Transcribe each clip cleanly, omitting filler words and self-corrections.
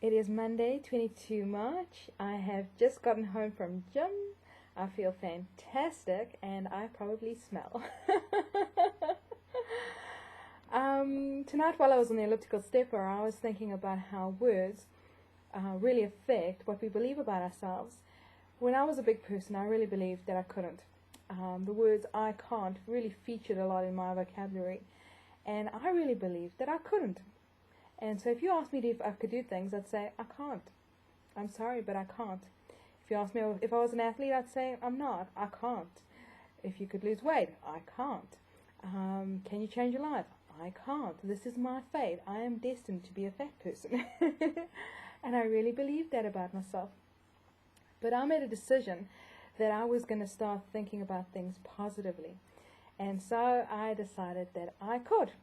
It is Monday, 22 March. I have just gotten home from gym. I feel fantastic and I probably smell. Tonight while I was on the elliptical stepper, I was thinking about how words really affect what we believe about ourselves. When I was a big person, I really believed that I couldn't. The words I can't really featured a lot in my vocabulary, and I really believed that I couldn't. And so if you asked me if I could do things, I'd say, I can't. I'm sorry, but I can't. If you asked me if I was an athlete, I'd say, I'm not. I can't. If you could lose weight, I can't. Can you change your life? I can't. This is my fate. I am destined to be a fat person. And I really believed that about myself. But I made a decision that I was going to start thinking about things positively. And so I decided that I could.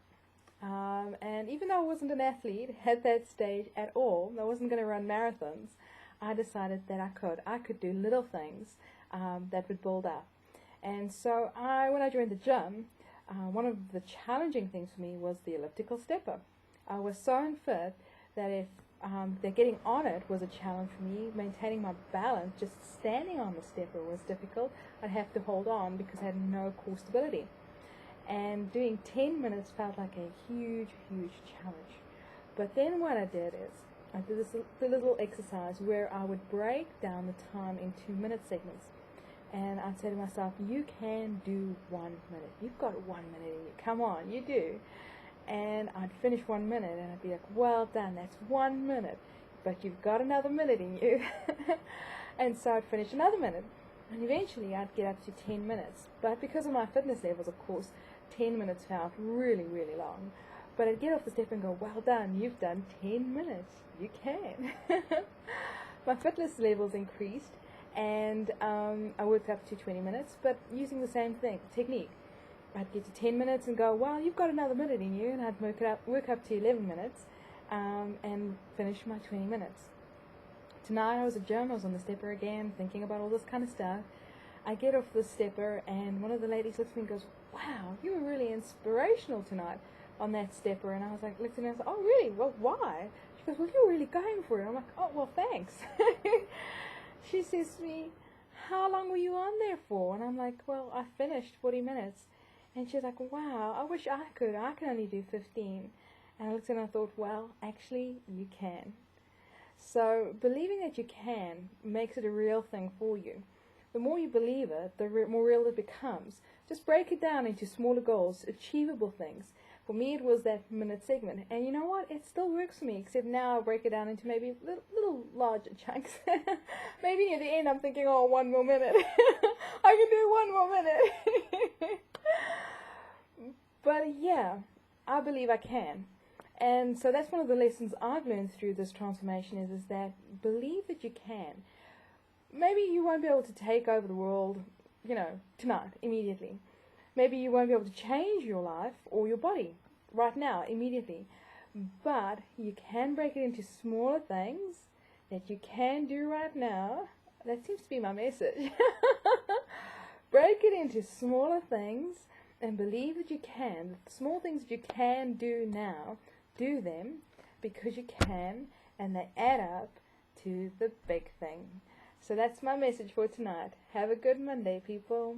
And even though I wasn't an athlete at that stage at all, I wasn't going to run marathons, I decided that I could do little things that would build up. And so when I joined the gym, one of the challenging things for me was the elliptical stepper. I was so unfit that if that getting on it was a challenge for me, maintaining my balance, just standing on the stepper was difficult. I'd have to hold on because I had no core stability. And doing 10 minutes felt like a huge, huge challenge. But then what I did is, I did this little exercise where I would break down the time in 2-minute segments. And I'd say to myself, you can do 1 minute. You've got 1 minute in you. Come on, you do. And I'd finish 1 minute and I'd be like, well done, that's 1 minute. But you've got another minute in you. And so I'd finish another minute. And eventually I'd get up to 10 minutes. But because of my fitness levels, of course, 10 minutes felt really, really long. But I'd get off the step and go, well done, you've done 10 minutes. You can. My fitness levels increased, and I worked up to 20 minutes, but using the same technique. I'd get to 10 minutes and go, well, you've got another minute in you, and I'd work up to 11 minutes and finish my 20 minutes. Tonight I was at gym, I was on the stepper again, thinking about all this kind of stuff. I get off the stepper, and one of the ladies looks at me and goes, wow, you were really inspirational tonight on that stepper. And I was like, looked at her and I was like, oh, really? Well, why? She goes, well, you were really going for it. I'm like, oh, well, thanks. She says to me, how long were you on there for? And I'm like, well, I finished 40 minutes. And she's like, wow, I wish I could. I can only do 15. And I looked at her and I thought, well, actually, you can. So believing that you can makes it a real thing for you. The more you believe it, the more real it becomes. Just break it down into smaller goals, achievable things. For me, it was that minute segment. And you know what? It still works for me, except now I break it down into maybe little larger chunks. Maybe at the end I'm thinking, oh, 1 more minute. I can do 1 more minute. But yeah, I believe I can. And so that's one of the lessons I've learned through this transformation is that believe that you can. Maybe you won't be able to take over the world, tonight, immediately. Maybe you won't be able to change your life or your body right now, immediately. But you can break it into smaller things that you can do right now. That seems to be my message. Break it into smaller things and believe that you can. The small things that you can do now, do them because you can, and they add up to the big thing. So that's my message for tonight. Have a good Monday, people.